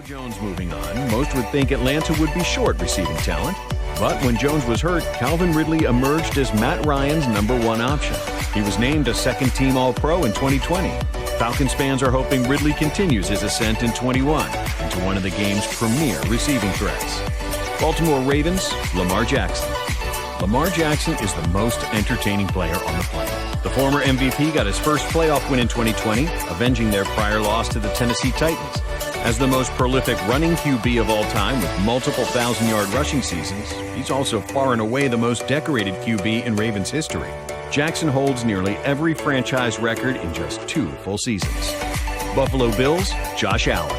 Jones moving on, most would think Atlanta would be short receiving talent. But when Jones was hurt, Calvin Ridley emerged as Matt Ryan's #1 option. He was named a second-team All-Pro in 2020. Falcons fans are hoping Ridley continues his ascent in 21 into one of the game's premier receiving threats. Baltimore Ravens, Lamar Jackson. Lamar Jackson is the most entertaining player on the planet. The former MVP got his first playoff win in 2020, avenging their prior loss to the Tennessee Titans. As the most prolific running QB of all time with multiple 1,000-yard rushing seasons, he's also far and away the most decorated QB in Ravens history. Jackson holds nearly every franchise record in just 2 full seasons. Buffalo Bills, Josh Allen.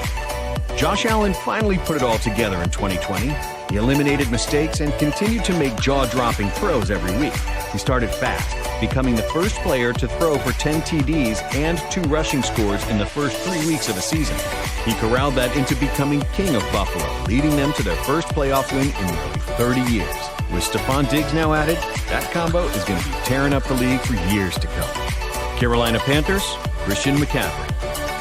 Josh Allen finally put it all together in 2020. He eliminated mistakes and continued to make jaw-dropping throws every week. He started fast, becoming the first player to throw for 10 TDs and 2 rushing scores in the first 3 weeks of a season. He corralled that into becoming king of Buffalo, leading them to their first playoff win in nearly 30 years. With Stephon Diggs now added, that combo is going to be tearing up the league for years to come. Carolina Panthers, Christian McCaffrey.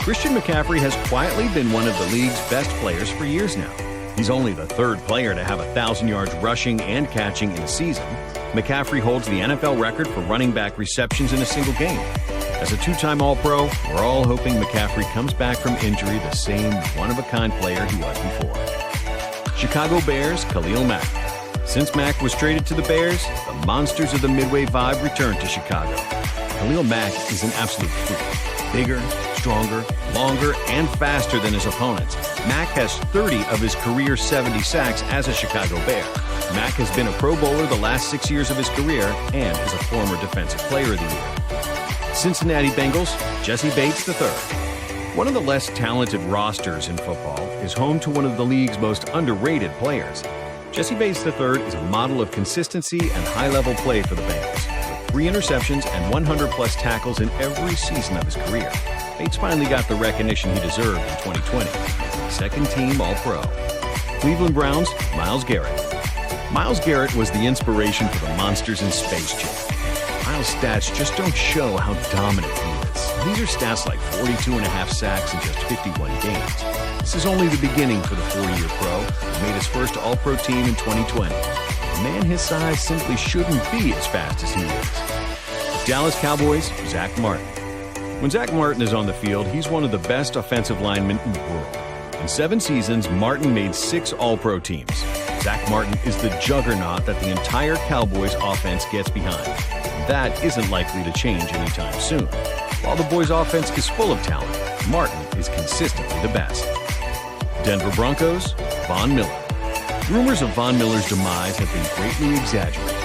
Christian McCaffrey has quietly been one of the league's best players for years now. He's only the 3rd player to have 1,000 yards rushing and catching in a season. McCaffrey holds the NFL record for running back receptions in a single game. As a 2-time All-Pro, we're all hoping McCaffrey comes back from injury the same one-of-a-kind player he was before. Chicago Bears, Khalil Mack. Since Mack was traded to the Bears, the monsters of the Midway Vibe returned to Chicago. Khalil Mack is an absolute freak. Bigger, stronger, longer, and faster than his opponents. Mack has 30 of his career 70 sacks as a Chicago Bear. Mack has been a Pro Bowler the last 6 years of his career and is a former Defensive Player of the Year. Cincinnati Bengals, Jesse Bates III. One of the less talented rosters in football is home to one of the league's most underrated players. Jesse Bates III is a model of consistency and high-level play for the Bengals, with 3 interceptions and 100-plus tackles in every season of his career. Bates finally got the recognition he deserved in 2020, second-team All-Pro. Cleveland Browns, Myles Garrett. Myles Garrett was the inspiration for the monsters in Space Jam. Myles' stats just don't show how dominant he is. These are stats like 42.5 sacks in just 51 games. This is only the beginning for the 4-year pro who made his first All-Pro team in 2020. A man his size simply shouldn't be as fast as he is. Dallas Cowboys, Zach Martin. When Zach Martin is on the field, he's one of the best offensive linemen in the world. In 7 seasons, Martin made 6 All-Pro teams. Zach Martin is the juggernaut that the entire Cowboys offense gets behind. That isn't likely to change anytime soon. While the boys' offense is full of talent, Martin is consistently the best. Denver Broncos, Von Miller. Rumors of Von Miller's demise have been greatly exaggerated.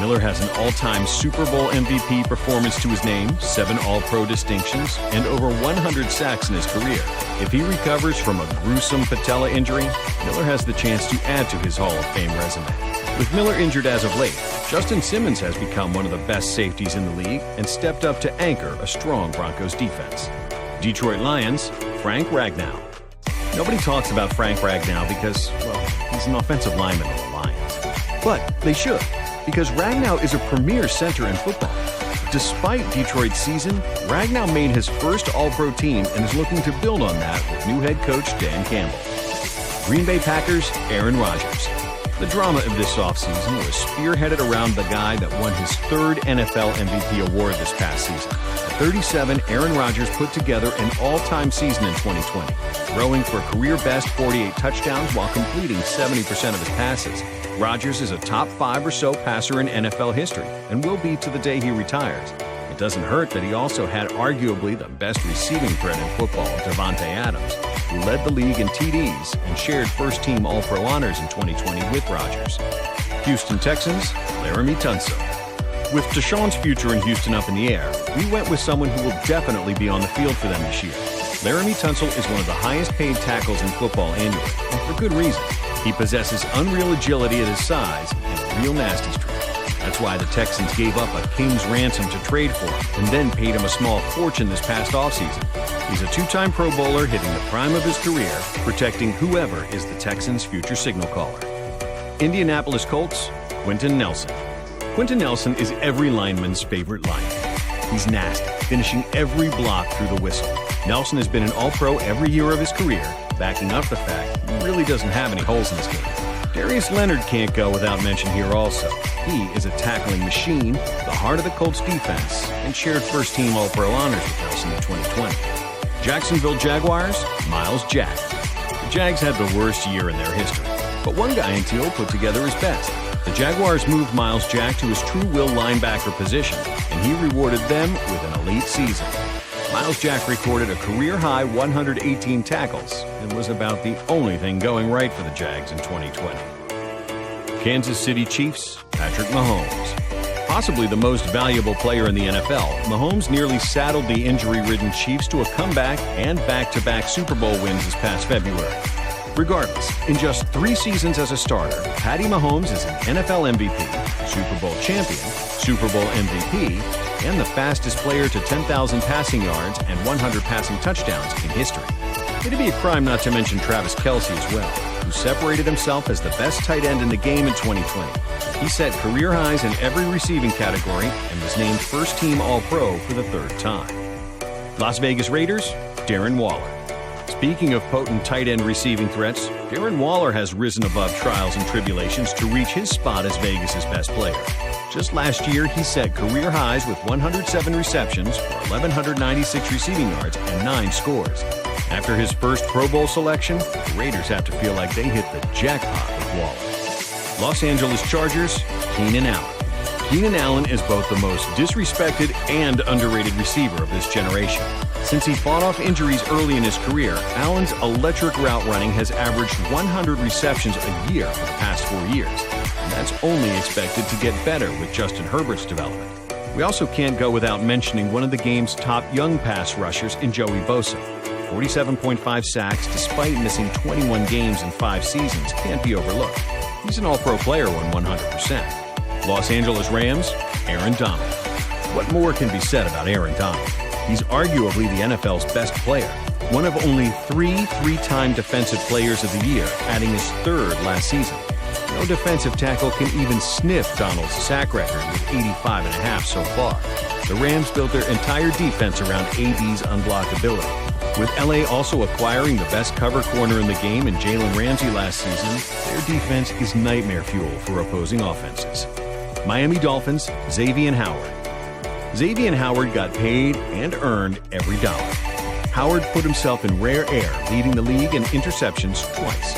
Miller has an all-time Super Bowl MVP performance to his name, 7 All-Pro distinctions, and over 100 sacks in his career. If he recovers from a gruesome patella injury, Miller has the chance to add to his Hall of Fame resume. With Miller injured as of late, Justin Simmons has become one of the best safeties in the league and stepped up to anchor a strong Broncos defense. Detroit Lions, Frank Ragnow. Nobody talks about Frank Ragnow because, well, he's an offensive lineman on the Lions. But they should, because Ragnow is a premier center in football. Despite Detroit's season, Ragnow made his first All-Pro team and is looking to build on that with new head coach Dan Campbell. Green Bay Packers, Aaron Rodgers. The drama of this offseason was spearheaded around the guy that won his 3rd NFL MVP award this past season. At 37, Aaron Rodgers put together an all-time season in 2020, throwing for a career-best 48 touchdowns while completing 70% of his passes. Rodgers is a top 5 or so passer in NFL history and will be to the day he retires. It doesn't hurt that he also had arguably the best receiving threat in football, Davante Adams, who led the league in TDs and shared first-team All-Pro honors in 2020 with Rodgers. Houston Texans, Laramie Tunsil. With Deshaun's future in Houston up in the air, we went with someone who will definitely be on the field for them this year. Laramie Tunsil is one of the highest-paid tackles in football annually, and for good reason. He possesses unreal agility at his size and a real nasty streak. That's why the Texans gave up a king's ransom to trade for him and then paid him a small fortune this past offseason. He's a 2-time Pro Bowler hitting the prime of his career, protecting whoever is the Texans' future signal caller. Indianapolis Colts, Quentin Nelson. Quentin Nelson is every lineman's favorite lineman. He's nasty, finishing every block through the whistle. Nelson has been an All-Pro every year of his career, backing up the fact he really doesn't have any holes in his game. Darius Leonard can't go without mention here also. He is a tackling machine, the heart of the Colts defense, and shared first-team All-Pro honors with Nelson in 2020. Jacksonville Jaguars, Myles Jack. The Jags had the worst year in their history, but one guy in teal put together his best. The Jaguars moved Myles Jack to his true-will linebacker position, and he rewarded them with an elite season. Myles Jack recorded a career-high 118 tackles and was about the only thing going right for the Jags in 2020. Kansas City Chiefs, Patrick Mahomes. Possibly the most valuable player in the NFL, Mahomes nearly saddled the injury-ridden Chiefs to a comeback and back-to-back Super Bowl wins this past February. Regardless, in just 3 seasons as a starter, Patty Mahomes is an NFL MVP, Super Bowl champion, Super Bowl MVP, and the fastest player to 10,000 passing yards and 100 passing touchdowns in history. It'd be a crime not to mention Travis Kelce as well, who separated himself as the best tight end in the game in 2020. He set career highs in every receiving category and was named first-team All-Pro for the 3rd time. Las Vegas Raiders, Darren Waller. Speaking of potent tight end receiving threats, Darren Waller has risen above trials and tribulations to reach his spot as Vegas' best player. Just last year, he set career highs with 107 receptions for 1,196 receiving yards and 9 scores. After his first Pro Bowl selection, the Raiders have to feel like they hit the jackpot with Waller. Los Angeles Chargers, Keenan Allen. Keenan Allen is both the most disrespected and underrated receiver of this generation. Since he fought off injuries early in his career, Allen's electric route running has averaged 100 receptions a year for the past 4 years. And that's only expected to get better with Justin Herbert's development. We also can't go without mentioning one of the game's top young pass rushers in Joey Bosa. 47.5 sacks despite missing 21 games in 5 seasons can't be overlooked. He's an All-Pro player when 100%. Los Angeles Rams, Aaron Donald. What more can be said about Aaron Donald? He's arguably the NFL's best player, one of only 3 three-time Defensive Players of the Year, adding his 3rd last season. No defensive tackle can even sniff Donald's sack record with 85.5 so far. The Rams built their entire defense around AD's unblockability. With LA also acquiring the best cover corner in the game in Jalen Ramsey last season, their defense is nightmare fuel for opposing offenses. Miami Dolphins, Xavier Howard. Xavier Howard got paid and earned every dollar. Howard put himself in rare air, leading the league in interceptions twice.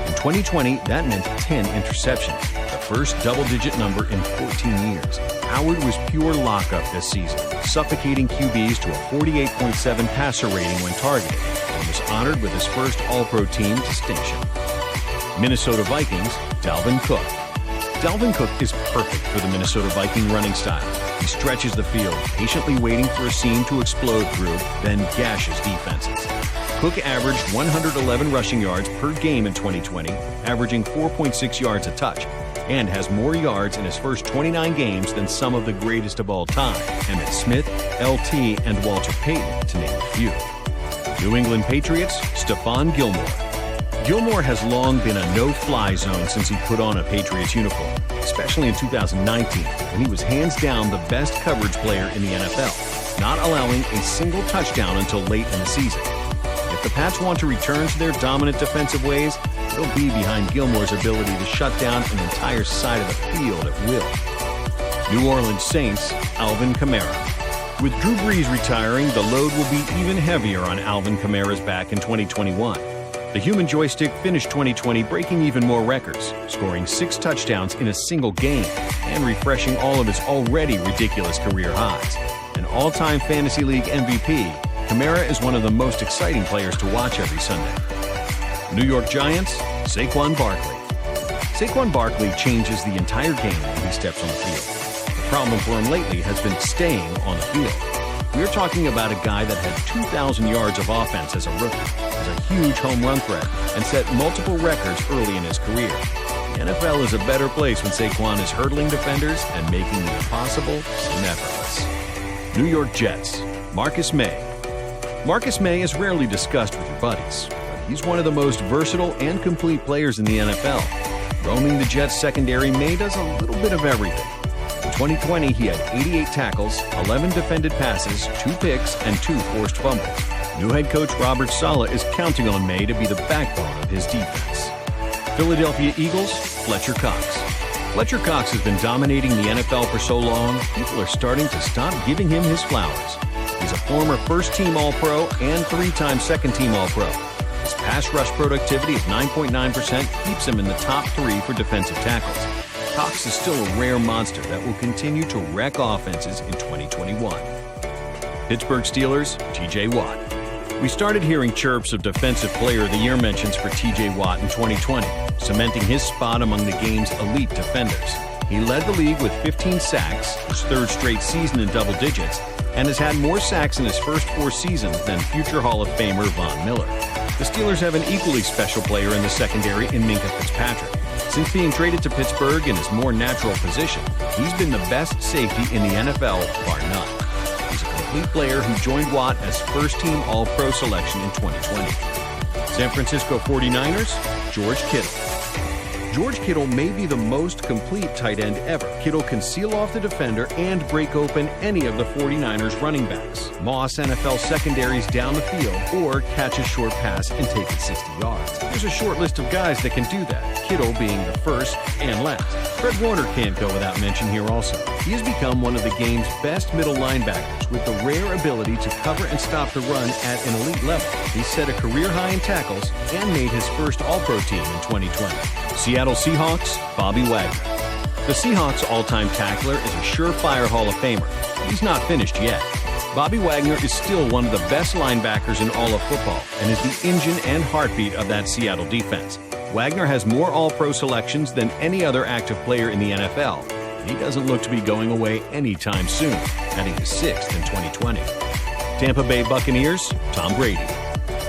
In 2020, that meant 10 interceptions, the first double-digit number in 14 years. Howard was pure lockup this season, suffocating QBs to a 48.7 passer rating when targeted, and was honored with his first All-Pro team distinction. Minnesota Vikings, Dalvin Cook. Dalvin Cook is perfect for the Minnesota Viking running style. He stretches the field, patiently waiting for a seam to explode through, then gashes defenses. Cook averaged 111 rushing yards per game in 2020, averaging 4.6 yards a touch, and has more yards in his first 29 games than some of the greatest of all time, Emmitt Smith, LT, and Walter Payton, to name a few. New England Patriots, Stephon Gilmore. Gilmore has long been a no-fly zone since he put on a Patriots uniform, especially in 2019, when he was hands down the best coverage player in the NFL, not allowing a single touchdown until late in the season. If the Pats want to return to their dominant defensive ways, it'll be behind Gilmore's ability to shut down an entire side of the field at will. New Orleans Saints, Alvin Kamara. With Drew Brees retiring, the load will be even heavier on Alvin Kamara's back in 2021. The human joystick finished 2020 breaking even more records, scoring 6 touchdowns in a single game and refreshing all of his already ridiculous career highs. An all-time Fantasy League MVP, Kamara is one of the most exciting players to watch every Sunday. New York Giants, Saquon Barkley. Saquon Barkley changes the entire game when he steps on the field. The problem for him lately has been staying on the field. We're talking about a guy that had 2,000 yards of offense as a rookie, has a huge home run threat, and set multiple records early in his career. The NFL is a better place when Saquon is hurdling defenders and making the impossible seem effortless. New York Jets, Marcus May. Marcus May is rarely discussed with your buddies, but he's one of the most versatile and complete players in the NFL. Roaming the Jets secondary, May does a little bit of everything. In 2020, he had 88 tackles, 11 defended passes, 2 picks, and 2 forced fumbles. New head coach Robert Saleh is counting on May to be the backbone of his defense. Philadelphia Eagles, Fletcher Cox. Fletcher Cox has been dominating the NFL for so long, people are starting to stop giving him his flowers. He's a former first-team All-Pro and three-time second-team All-Pro. His pass rush productivity of 9.9% keeps him in the top 3 for defensive tackles. Cox is still a rare monster that will continue to wreck offenses in 2021. Pittsburgh Steelers, T.J. Watt. We started hearing chirps of Defensive Player of the Year mentions for T.J. Watt in 2020, cementing his spot among the game's elite defenders. He led the league with 15 sacks, his third straight season in double digits, and has had more sacks in his first 4 seasons than future Hall of Famer Von Miller. The Steelers have an equally special player in the secondary in Minkah Fitzpatrick. Since being traded to Pittsburgh in his more natural position, he's been the best safety in the NFL, bar none. He's a complete player who joined Watt as first-team All-Pro selection in 2020. San Francisco 49ers, George Kittle. George Kittle may be the most complete tight end ever. Kittle can seal off the defender and break open any of the 49ers running backs, moss NFL secondaries down the field, or catch a short pass and take it 60 yards. There's a short list of guys that can do that, Kittle being the first and last. Fred Warner can't go without mention here also. He has become one of the game's best middle linebackers with the rare ability to cover and stop the run at an elite level. He set a career high in tackles and made his first All-Pro team in 2020. Seattle Seahawks, Bobby Wagner. The Seahawks' all-time tackler is a surefire Hall of Famer. He's not finished yet. Bobby Wagner is still one of the best linebackers in all of football and is the engine and heartbeat of that Seattle defense. Wagner has more All-Pro selections than any other active player in the NFL. And he doesn't look to be going away anytime soon, adding his 6th in 2020. Tampa Bay Buccaneers, Tom Brady.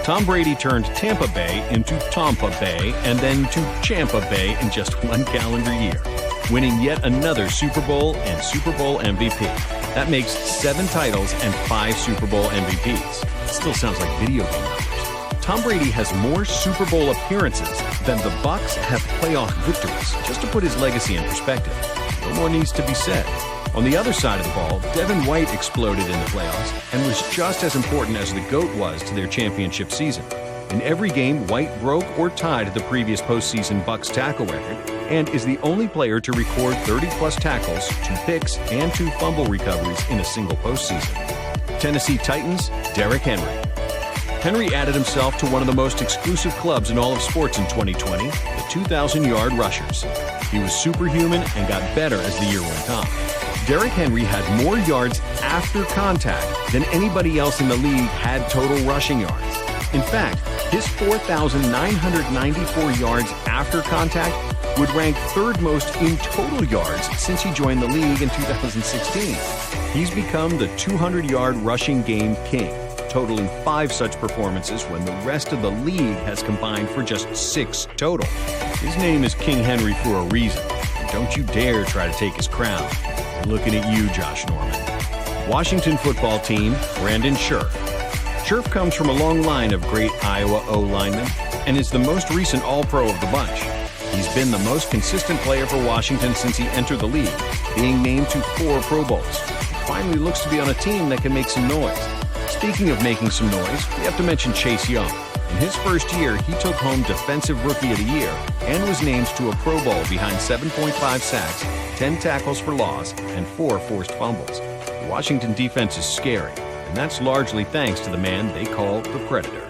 Tom Brady turned Tampa Bay into Tampa Bay and then to Champa Bay in just 1 calendar year, winning yet another Super Bowl and Super Bowl MVP. That makes 7 titles and 5 Super Bowl MVPs. It still sounds like video game numbers. Tom Brady has more Super Bowl appearances than the Bucs have playoff victories. Just to put his legacy in perspective, no more needs to be said. On the other side of the ball, Devin White exploded in the playoffs and was just as important as the GOAT was to their championship season. In every game, White broke or tied the previous postseason Bucs tackle record and is the only player to record 30-plus tackles, 2 picks, and 2 fumble recoveries in a single postseason. Tennessee Titans, Derrick Henry. Henry added himself to one of the most exclusive clubs in all of sports in 2020, the 2,000-yard rushers. He was superhuman and got better as the year went on. Derrick Henry had more yards after contact than anybody else in the league had total rushing yards. In fact, his 4,994 yards after contact would rank 3rd most in total yards since he joined the league in 2016. He's become the 200-yard rushing game king, totaling 5 such performances when the rest of the league has combined for just 6 total. His name is King Henry for a reason. Don't you dare try to take his crown. I'm looking at you, Josh Norman. Washington football team, Brandon Scherff. Scherff comes from a long line of great Iowa O-linemen and is the most recent All-Pro of the bunch. He's been the most consistent player for Washington since he entered the league, being named to 4 Pro Bowls. He finally looks to be on a team that can make some noise. Speaking of making some noise, we have to mention Chase Young. In his first year, he took home Defensive Rookie of the Year and was named to a Pro Bowl behind 7.5 sacks, 10 tackles for loss, and 4 forced fumbles. The Washington defense is scary, and that's largely thanks to the man they call the Predator.